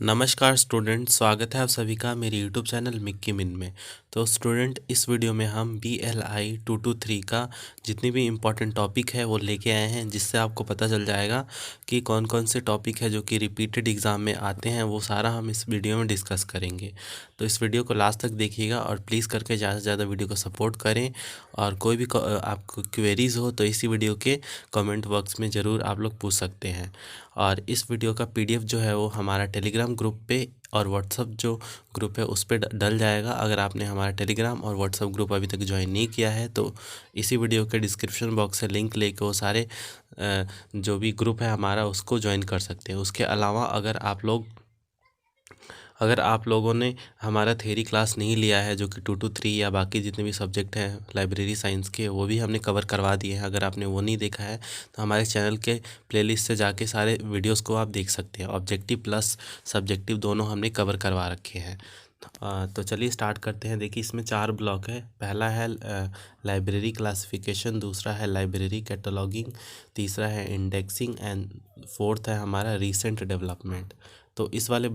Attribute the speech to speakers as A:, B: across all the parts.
A: नमस्कार स्टूडेंट, स्वागत है आप सभी का मेरे यूट्यूब चैनल मिक्की मिन में। तो स्टूडेंट, इस वीडियो में हम BLI 223 का जितनी भी इम्पोर्टेंट टॉपिक है वो लेके आए हैं, जिससे आपको पता चल जाएगा कि कौन कौन से टॉपिक है जो कि रिपीटेड एग्ज़ाम में आते हैं। वो सारा हम इस वीडियो में डिस्कस करेंगे। तो इस वीडियो को लास्ट तक देखिएगा और प्लीज़ करके ज़्यादा से ज़्यादा वीडियो को सपोर्ट करें। और कोई भी आपको क्वेरीज़ हो तो इसी वीडियो के कमेंट बॉक्स में ज़रूर आप लोग पूछ सकते हैं। और इस वीडियो का PDF जो है वो हमारा टेलीग्राम ग्रुप पे और व्हाट्सअप जो ग्रुप है उस पर डल जाएगा। अगर आपने हमारा टेलीग्राम और व्हाट्सअप ग्रुप अभी तक ज्वाइन नहीं किया है तो इसी वीडियो के डिस्क्रिप्शन बॉक्स से लिंक लेके वो सारे जो भी ग्रुप है हमारा उसको ज्वाइन कर सकते हैं। उसके अलावा अगर आप लोगों ने हमारा थ्योरी क्लास नहीं लिया है, जो कि 2 to 3 या बाकी जितने भी सब्जेक्ट हैं लाइब्रेरी साइंस के, वो भी हमने कवर करवा दिए हैं। अगर आपने वो नहीं देखा है तो हमारे चैनल के प्लेलिस्ट से जाके सारे वीडियोस को आप देख सकते हैं। ऑब्जेक्टिव प्लस सब्जेक्टिव दोनों हमने कवर करवा रखे हैं। तो चलिए स्टार्ट करते हैं। देखिए, इसमें 4 ब्लॉक है। पहला है लाइब्रेरी क्लासिफिकेशन, दूसरा है लाइब्रेरी कैटलॉगिंग, तीसरा है इंडेक्सिंग एंड फोर्थ है हमारा रीसेंट डेवलपमेंट। तो इस वाले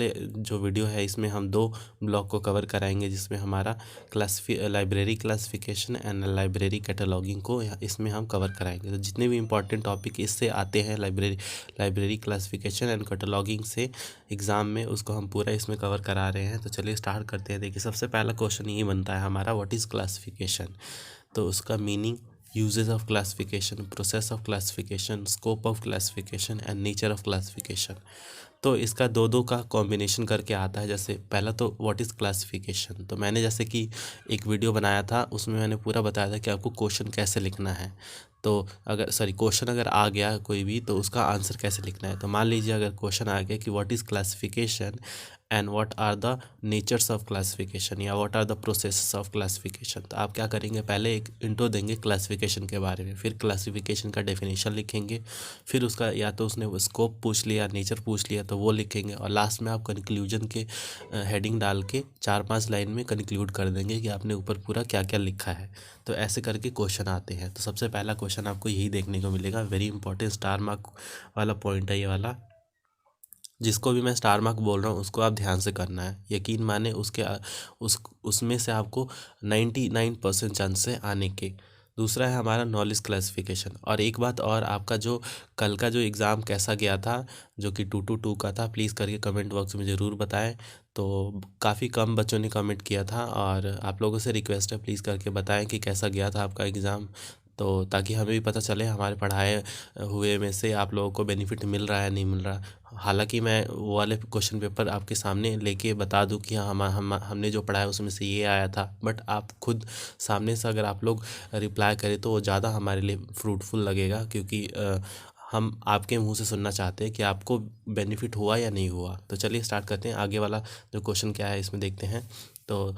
A: जो वीडियो है इसमें हम 2 ब्लॉक को कवर कराएंगे, जिसमें हमारा library classification and library cataloguing को इसमें हम कवर कराएंगे। तो जितने भी इंपॉर्टेंट टॉपिक इससे आते हैं लाइब्रेरी क्लासिफिकेशन एंड कैटलॉगिंग से एग्ज़ाम में, उसको हम पूरा इसमें कवर करा रहे हैं। तो चलिए स्टार्ट करते हैं। देखिए, सबसे पहला क्वेश्चन ये बनता है हमारा, व्हाट इज़ क्लासिफिकेशन। तो उसका meaning, uses of classification, process of classification, scope of classification and nature of classification. तो इसका दो दो का कॉम्बिनेशन करके आता है। जैसे पहला तो व्हाट इज़ क्लासिफिकेशन, तो मैंने जैसे कि एक वीडियो बनाया था उसमें मैंने पूरा बताया था कि आपको क्वेश्चन कैसे लिखना है। तो क्वेश्चन अगर आ गया कोई भी तो उसका आंसर कैसे लिखना है। तो मान लीजिए अगर क्वेश्चन आ गया कि what is classification and what are the natures of classification या what are the processes of classification, तो आप क्या करेंगे, पहले एक इंट्रो देंगे क्लासिफिकेशन के बारे में, फिर क्लासिफिकेशन का डेफिनेशन लिखेंगे, फिर उसका या तो उसने स्कोप पूछ लिया, नेचर पूछ लिया तो वो लिखेंगे, और लास्ट में आप कंक्लूजन के हेडिंग डाल के 4-5 लाइन में कंक्लूड कर देंगे कि आपने ऊपर पूरा क्या क्या लिखा है। तो ऐसे करके क्वेश्चन आते हैं। तो सबसे पहला क्वेश्चन आपको यही देखने को मिलेगा। वेरी इंपॉर्टेंट स्टार मार्क वाला पॉइंट है ये वाला। जिसको भी मैं स्टार मार्क बोल रहा हूँ उसको आप ध्यान से करना है। यकीन माने उसमें से आपको 99% चांस है आने के। दूसरा है हमारा नॉलेज क्लासिफिकेशन। और एक बात और, आपका जो कल का जो एग्ज़ाम कैसा गया था, जो कि 2 to 2 का था, प्लीज़ करके कमेंट बॉक्स में ज़रूर बताएं। तो काफ़ी कम बच्चों ने कमेंट किया था और आप लोगों से रिक्वेस्ट है, प्लीज़ करके बताएं कि कैसा गया था आपका एग्ज़ाम। तो ताकि हमें भी पता चले हमारे पढ़ाए हुए में से आप लोगों को बेनिफिट मिल रहा है नहीं मिल रहा। हालांकि मैं वो वाले क्वेश्चन पेपर आपके सामने लेके बता दूं कि हाँ, हमने जो पढ़ा है उसमें से ये आया था, बट आप खुद सामने से अगर आप लोग रिप्लाई करें तो वो ज़्यादा हमारे लिए फ्रूटफुल लगेगा, क्योंकि हम आपके मुंह से सुनना चाहते हैं कि आपको बेनिफिट हुआ या नहीं हुआ। तो चलिए स्टार्ट करते हैं। आगे वाला जो क्वेश्चन क्या है इसमें देखते हैं। तो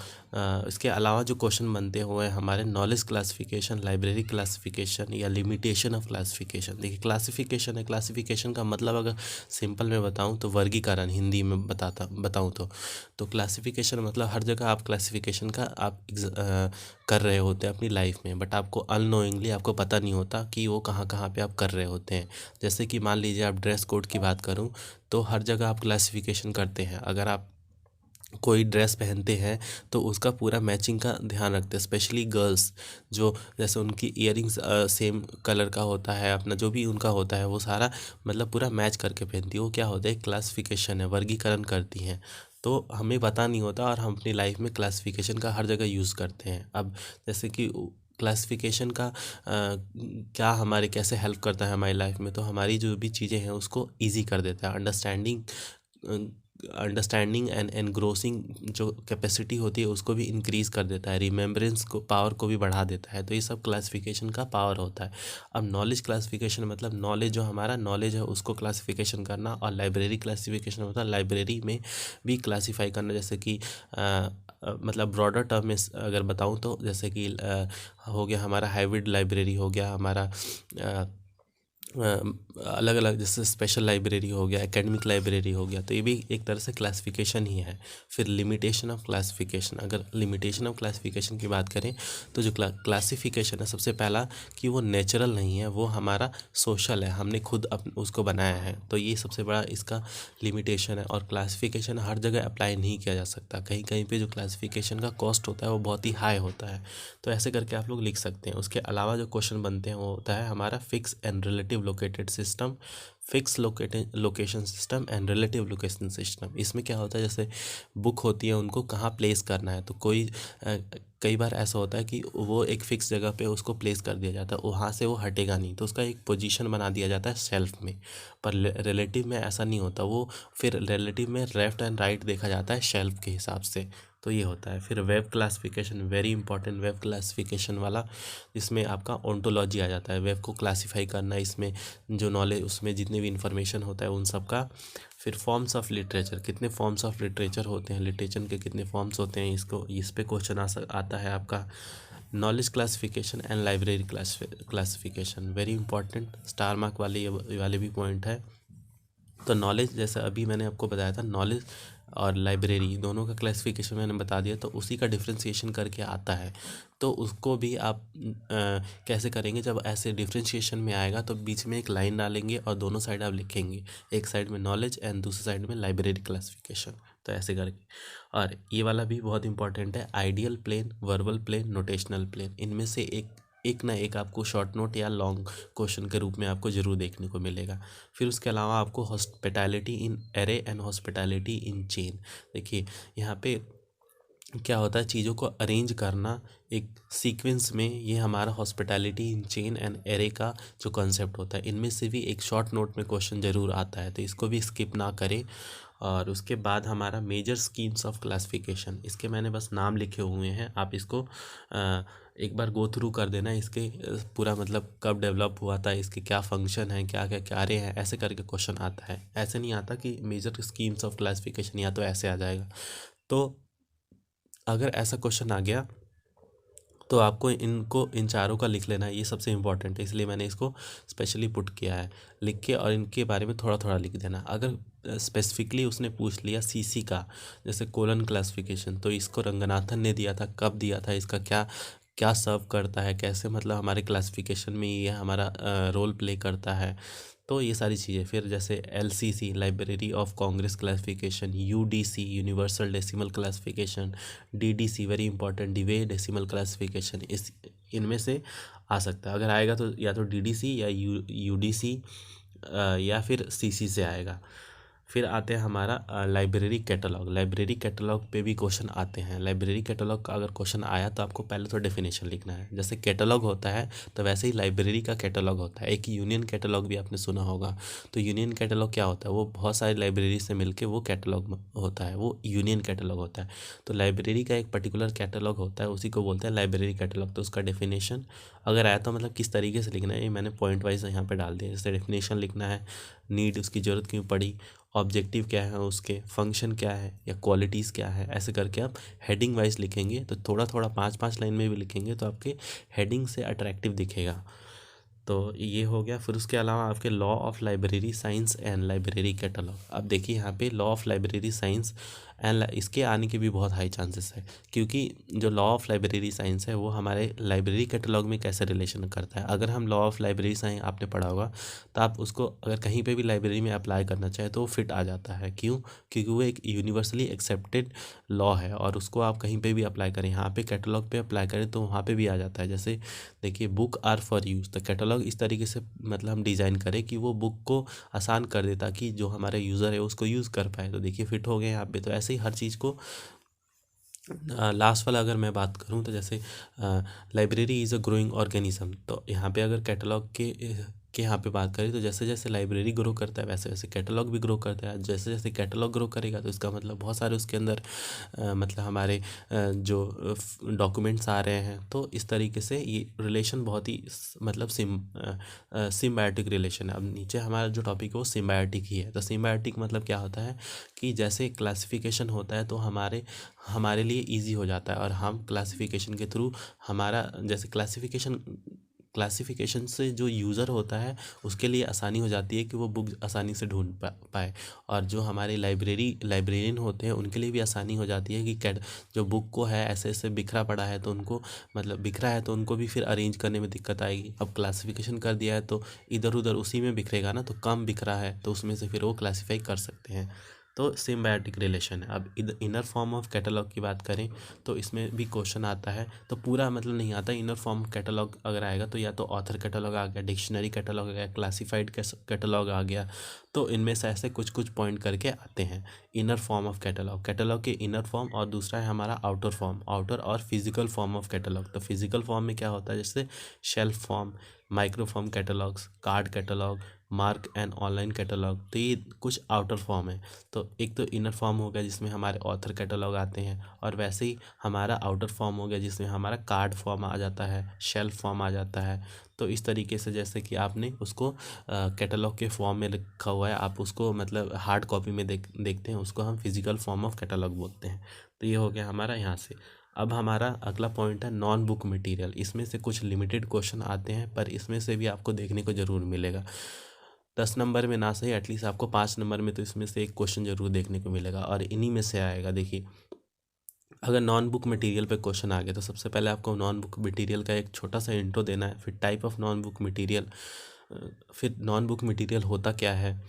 A: इसके अलावा जो क्वेश्चन बनते हुए हैं हमारे, नॉलेज क्लासिफिकेशन, लाइब्रेरी क्लासिफिकेशन या लिमिटेशन ऑफ क्लासिफिकेशन। देखिए, क्लासिफिकेशन है, क्लासिफिकेशन का मतलब अगर सिंपल में बताऊं तो वर्गीकरण, हिंदी में बताऊं तो क्लासिफिकेशन मतलब हर जगह आप क्लासिफिकेशन का आप कर रहे होते हैं अपनी लाइफ में, बट आपको अननोइंगली आपको पता नहीं होता कि वो कहाँ कहाँ पे आप कर रहे होते हैं। जैसे कि मान लीजिए आप ड्रेस कोड की बात करूं तो हर जगह आप क्लासिफिकेशन करते हैं। अगर आप कोई ड्रेस पहनते हैं तो उसका पूरा मैचिंग का ध्यान रखते हैं, स्पेशली गर्ल्स, जो जैसे उनकी इयरिंग्स सेम कलर का होता है, अपना जो भी उनका होता है वो सारा मतलब पूरा मैच करके पहनती है। वो क्या होता है, क्लासिफिकेशन है, वर्गीकरण करती हैं। तो हमें पता नहीं होता और हम अपनी लाइफ में क्लासिफिकेशन का हर जगह यूज़ करते हैं। अब जैसे कि क्लासिफिकेशन का क्या हमारे कैसे हेल्प करता है हमारी लाइफ में, तो हमारी जो भी चीज़ें हैं उसको इजी कर देता है। अंडरस्टैंडिंग एंड एनग्रोसिंग जो कैपेसिटी होती है उसको भी इंक्रीज़ कर देता है, रिमेम्बरेंस को पावर को भी बढ़ा देता है। तो ये सब क्लासिफिकेशन का पावर होता है। अब नॉलेज क्लासिफिकेशन मतलब नॉलेज, जो हमारा नॉलेज है उसको क्लासिफिकेशन करना, और लाइब्रेरी क्लासिफिकेशन मतलब लाइब्रेरी में भी क्लासीफाई करना। जैसे कि मतलब ब्रॉडर टर्म में अगर बताऊँ तो जैसे कि हो गया हमारा हाइब्रिड लाइब्रेरी, हो गया हमारा अलग अलग, जैसे स्पेशल लाइब्रेरी हो गया, एकेडमिक लाइब्रेरी हो गया, तो ये भी एक तरह से क्लासिफिकेशन ही है। फिर लिमिटेशन ऑफ क्लासिफिकेशन, अगर लिमिटेशन ऑफ क्लासिफिकेशन की बात करें तो जो क्लासिफिकेशन है, सबसे पहला कि वो नेचुरल नहीं है, वो हमारा सोशल है, हमने खुद उसको बनाया है, तो ये सबसे बड़ा इसका लिमिटेशन है। और क्लासिफिकेशन हर जगह अप्लाई नहीं किया जा सकता, कहीं कहीं पे जो क्लासिफिकेशन का कॉस्ट होता है वो बहुत ही हाई होता है, तो ऐसे करके आप लोग लिख सकते हैं। उसके अलावा जो क्वेश्चन बनते हैं वो होता है हमारा fix and relative located system, fix located location system and relative location system. इसमें क्या होता है, जैसे बुक होती है उनको कहाँ प्लेस करना है, तो कई बार ऐसा होता है कि वो एक फिक्स जगह पे उसको प्लेस कर दिया जाता है, वहाँ से वो हटेगा नहीं, तो उसका एक पोजीशन बना दिया जाता है शेल्फ में। पर रिलेटिव में ऐसा नहीं होता, वो फिर रिलेटिव में लेफ़्ट एंड राइट देखा जाता है शेल्फ के हिसाब से, तो ये होता है। फिर web classification, very important web classification वाला, इसमें आपका ओंटोलॉजी आ जाता है, वेब को क्लासिफाई करना, इसमें जो नॉलेज, उसमें जितने भी इन्फॉर्मेशन होता है उन सब का। फिर फॉर्म्स ऑफ लिटरेचर, कितने फॉर्म्स ऑफ लिटरेचर होते हैं, लिटरेचर के कितने फॉर्म्स होते हैं, इसको इस पे क्वेश्चन आता है आपका। Knowledge classification and library classification, very important, star mark वाले भी पॉइंट है। तो नॉलेज, जैसे अभी मैंने आपको बताया था, नॉलेज और लाइब्रेरी दोनों का क्लासिफिकेशन मैंने बता दिया, तो उसी का डिफ्रेंशिएशन करके आता है, तो उसको भी आप कैसे करेंगे, जब ऐसे डिफ्रेंशिएशन में आएगा तो बीच में एक लाइन डालेंगे और दोनों साइड आप लिखेंगे, एक साइड में नॉलेज एंड दूसरी साइड में लाइब्रेरी क्लासिफिकेशन, तो ऐसे करके। और ये वाला भी बहुत इंपॉर्टेंट है, ideal plane, verbal plane, notational plane, इनमें से एक ना एक आपको शॉर्ट नोट या लॉन्ग क्वेश्चन के रूप में आपको ज़रूर देखने को मिलेगा। फिर उसके अलावा आपको hospitality in array and hospitality in chain. देखिए यहाँ पे क्या होता है, चीज़ों को अरेंज करना एक सीक्वेंस में, ये हमारा hospitality in chain and array का जो कॉन्सेप्ट होता है, इनमें से भी एक शॉर्ट नोट में क्वेश्चन ज़रूर आता है, तो इसको भी स्किप ना करें। और उसके बाद हमारा मेजर स्कीम्स ऑफ क्लासिफिकेशन, इसके मैंने बस नाम लिखे हुए हैं, आप इसको एक बार गो थ्रू कर देना, इसके पूरा मतलब कब डेवलप हुआ था, इसके क्या फंक्शन है, क्या क्या कार्य हैं, ऐसे करके क्वेश्चन आता है। ऐसे नहीं आता कि मेजर स्कीम्स ऑफ क्लासिफिकेशन, या तो ऐसे आ जाएगा। तो अगर ऐसा क्वेश्चन आ गया तो आपको इन चारों का लिख लेना है, ये सबसे इम्पोर्टेंट है, इसलिए मैंने इसको स्पेशली पुट किया है। लिख के और इनके बारे में थोड़ा थोड़ा लिख देना। अगर स्पेसिफिकली उसने पूछ लिया सीसी का, जैसे कोलन क्लासिफिकेशन, तो इसको रंगनाथन ने दिया था, कब दिया था, इसका क्या क्या सर्व करता है, कैसे मतलब हमारे क्लासिफिकेशन में ये हमारा रोल प्ले करता है, तो ये सारी चीज़ें। फिर जैसे LCC, library of Congress classification, UDC, universal decimal classification, DDC, very important, Dewey decimal classification, इस इनमें से आ सकता है। अगर आएगा तो या तो डीडीसी या यूडीसी या फिर सीसी से आएगा। फिर आते हैं हमारा लाइब्रेरी कैटलॉग, लाइब्रेरी कैटलॉग पे भी क्वेश्चन आते हैं। लाइब्रेरी कैटलॉग का अगर क्वेश्चन आया तो आपको पहले तो डेफिनेशन लिखना है, जैसे कैटलॉग होता है तो वैसे ही लाइब्रेरी का कैटलॉग होता है। एक यूनियन कैटलॉग भी आपने सुना होगा, तो यूनियन कैटलॉग क्या होता है, वो बहुत सारी लाइब्रेरी से मिलके वो कैटलॉग होता है, वो यूनियन कैटलॉग होता है। तो लाइब्रेरी का एक पर्टिकुलर कैटलॉग होता है, उसी को बोलते हैं लाइब्रेरी कैटलॉग। तो उसका डेफिनेशन अगर आया तो मतलब किस तरीके से लिखना है, ये मैंने पॉइंट वाइज यहाँ पे डाल दिया। जैसे डेफिनेशन लिखना है, नीड, उसकी ज़रूरत क्यों पड़ी, ऑब्जेक्टिव क्या है उसके, फंक्शन क्या है या क्वालिटीज़ क्या है, ऐसे करके आप हेडिंग वाइज लिखेंगे तो थोड़ा थोड़ा 5-5 लाइन में भी लिखेंगे तो आपके हेडिंग से अट्रैक्टिव दिखेगा। तो ये हो गया। फिर उसके अलावा आपके law of library science and library catalogue. अब देखिए यहाँ पे law of library science and इसके आने के भी बहुत हाई चांसेस है, क्योंकि जो लॉ ऑफ लाइब्रेरी साइंस है वो हमारे लाइब्रेरी कैटलॉग में कैसे रिलेशन करता है। अगर हम लॉ ऑफ लाइब्रेरी साइंस आपने पढ़ा होगा तो आप उसको अगर कहीं पे भी लाइब्रेरी में अप्लाई करना चाहे तो वो फिट आ जाता है। क्यों? क्योंकि वो एक यूनिवर्सली एक्सेप्टेड लॉ है और उसको आप कहीं पे भी अप्लाई करें, यहाँ पे कैटलॉग पे अप्लाई करें तो वहाँ पे भी आ जाता है। जैसे देखिए, बुक आर फॉर यूज़, तो कैटलॉग इस तरीके से मतलब हम डिज़ाइन करें कि वो बुक को आसान कर दे, ताकि जो हमारे यूज़र है उसको यूज़ कर पाए। तो देखिए फिट हो गए यहाँ पे। तो ऐसे ही हर चीज़ को लास्ट वाला अगर मैं बात करूँ तो जैसे library is a growing organism, तो यहाँ पे अगर कैटलॉग के यहाँ पे बात करें तो जैसे जैसे लाइब्रेरी ग्रो करता है वैसे वैसे कैटलॉग भी ग्रो करता है। जैसे जैसे कैटलॉग ग्रो करेगा तो इसका मतलब बहुत सारे उसके अंदर मतलब हमारे जो डॉक्यूमेंट्स आ रहे हैं, तो इस तरीके से ये रिलेशन बहुत ही मतलब सिम्बायोटिक रिलेशन है। अब नीचे हमारा जो टॉपिक है वो सिम्बायोटिक ही है। तो सिम्बायोटिक मतलब क्या होता है कि जैसे क्लासिफिकेशन होता है तो हमारे हमारे लिए इजी हो जाता है, और हम क्लासिफिकेशन के थ्रू हमारा जैसे क्लासिफिकेशन क्लासिफिकेशन से जो यूज़र होता है उसके लिए आसानी हो जाती है कि वो बुक आसानी से ढूंढ पाए, और जो हमारे लाइब्रेरियन होते हैं उनके लिए भी आसानी हो जाती है कि कैट जो बुक को है ऐसे ऐसे बिखरा पड़ा है तो उनको मतलब बिखरा है तो उनको भी फिर अरेंज करने में दिक्कत आएगी। अब क्लासिफिकेशन कर दिया है तो इधर उधर उसी में बिखरेगा ना, तो कम बिखरा है तो उसमें से फिर वो क्लासीफाई कर सकते हैं। तो सिम्बायोटिक रिलेशन है। अब इनर फॉर्म ऑफ कैटलॉग की बात करें तो इसमें भी क्वेश्चन आता है, तो पूरा मतलब नहीं आता। इनर फॉर्म कैटलॉग अगर आएगा तो या तो ऑथर कैटलॉग आ गया, डिक्शनरी कैटलॉग आ गया, क्लासिफाइड कैटलॉग आ गया, तो इनमें से ऐसे कुछ कुछ पॉइंट करके आते हैं। Inner form of catalogue, catalogue के इनर फॉर्म, और दूसरा है हमारा आउटर फॉर्म, आउटर और फिजिकल फॉर्म ऑफ कैटलॉग। तो फिजिकल फॉर्म में क्या होता है, जैसे shelf form, microform catalogues, card catalogue, MARC and online catalogue, तो ये कुछ आउटर फॉर्म है। तो एक तो इनर फॉर्म हो गया जिसमें हमारे ऑथर कैटलॉग आते हैं, और वैसे ही हमारा आउटर फॉर्म हो गया जिसमें हमारा कार्ड फॉर्म आ जाता है, शेल्फ फॉर्म आ जाता है। तो इस तरीके से जैसे कि आपने उसको कैटलॉग के फॉर्म में लिखा हुआ है, आप उसको मतलब हार्ड कॉपी में देखते हैं, उसको हम फिजिकल फॉर्म ऑफ कैटलॉग बोलते हैं। तो ये हो गया हमारा यहाँ से। अब हमारा अगला पॉइंट है नॉन बुक मटेरियल। इसमें से कुछ लिमिटेड क्वेश्चन आते हैं, पर इसमें से भी आपको देखने को ज़रूर मिलेगा। 10 नंबर में ना सही एटलीस्ट आपको 5 नंबर में तो इसमें से एक क्वेश्चन ज़रूर देखने को मिलेगा, और इन्हीं में से आएगा। देखिए, अगर नॉन बुक मटेरियल पे क्वेश्चन आ गया तो सबसे पहले आपको नॉन बुक मटेरियल का एक छोटा सा इंट्रो देना है, फिर type of non book material, फिर नॉन बुक मटेरियल होता क्या है,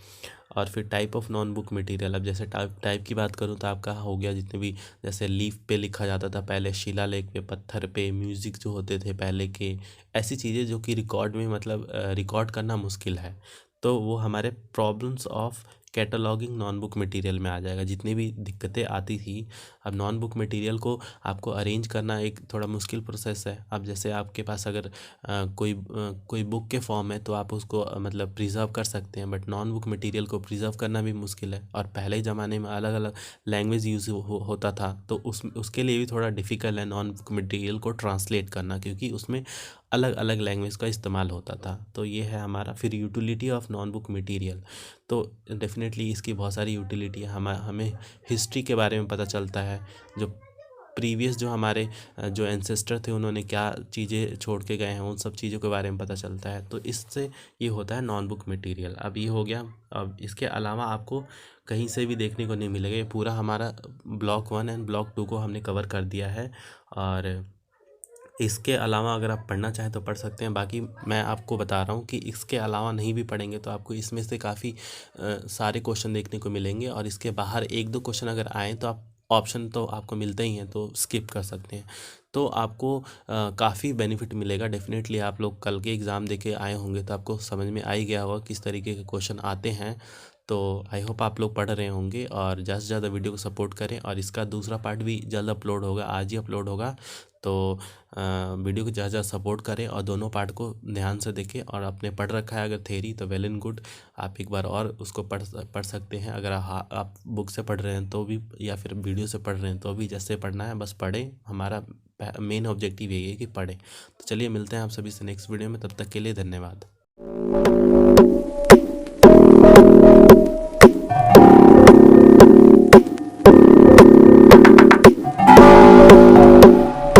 A: और फिर type of non book material. अब जैसे टाइप की बात करूँ तो आपका हो गया जितने भी, जैसे लीफ पे लिखा जाता था पहले, शिलालेख पे, पत्थर पे, म्यूज़िक जो होते थे पहले के, ऐसी चीज़ें जो कि रिकॉर्ड में मतलब रिकॉर्ड करना मुश्किल है, तो वो हमारे problems of cataloguing non book material में आ जाएगा। जितनी भी दिक्कतें आती थी, अब नॉन बुक मटेरियल को आपको अरेंज करना एक थोड़ा मुश्किल प्रोसेस है। अब जैसे आपके पास अगर कोई बुक के फॉर्म है तो आप उसको मतलब प्रिजर्व कर सकते हैं, बट नॉन बुक मटेरियल को प्रिजर्व करना भी मुश्किल है। और पहले ज़माने में अलग अलग लैंग्वेज यूज़ होता था, तो उसके लिए भी थोड़ा डिफ़िकल्ट है नॉन बुक मटेरियल को ट्रांसलेट करना, क्योंकि उसमें अलग अलग लैंग्वेज का इस्तेमाल होता था। तो ये है हमारा। फिर utility of non book material, तो डेफिनेटली इसकी बहुत सारी यूटिलिटी है। हमें हिस्ट्री के बारे में पता चलता है, जो प्रीवियस जो हमारे जो एंसेस्टर थे उन्होंने क्या चीज़ें छोड़ के गए हैं, उन सब चीज़ों के बारे में पता चलता है। तो इससे ये होता है नॉन बुक मटेरियल। अब ये हो गया। अब इसके अलावा आपको कहीं से भी देखने को नहीं मिलेगा। ये पूरा हमारा ब्लॉक 1 एंड ब्लॉक 2 को हमने कवर कर दिया है, और इसके अलावा अगर आप पढ़ना चाहें तो पढ़ सकते हैं। बाकी मैं आपको बता रहा हूँ कि इसके अलावा नहीं भी पढ़ेंगे तो आपको इसमें से काफ़ी सारे क्वेश्चन देखने को मिलेंगे, और इसके बाहर एक दो क्वेश्चन अगर आएँ तो आप ऑप्शन तो आपको मिलते ही हैं, तो स्किप कर सकते हैं। तो आपको काफ़ी बेनिफिट मिलेगा। डेफिनेटली आप लोग कल के एग्ज़ाम दे के आए होंगे तो आपको समझ में आ ही गया होगा किस तरीके के क्वेश्चन आते हैं। तो आई होप आप लोग पढ़ रहे होंगे, और ज़्यादा से ज़्यादा वीडियो को सपोर्ट करें। और इसका दूसरा पार्ट भी जल्द अपलोड होगा, आज ही अपलोड होगा। तो वीडियो को ज़्यादा ज़्यादा सपोर्ट करें, और दोनों पार्ट को ध्यान से देखें। और आपने पढ़ रखा है अगर थ्योरी तो वेल एंड गुड, आप एक बार और उसको पढ़ सकते हैं। अगर आप बुक से पढ़ रहे हैं तो भी, या फिर वीडियो से पढ़ रहे हैं तो भी, जैसे पढ़ना है बस पढ़ें। हमारा मेन ऑब्जेक्टिव यही है कि पढ़ें। तो चलिए मिलते हैं आप सभी से नेक्स्ट वीडियो में, तब तक के लिए धन्यवाद।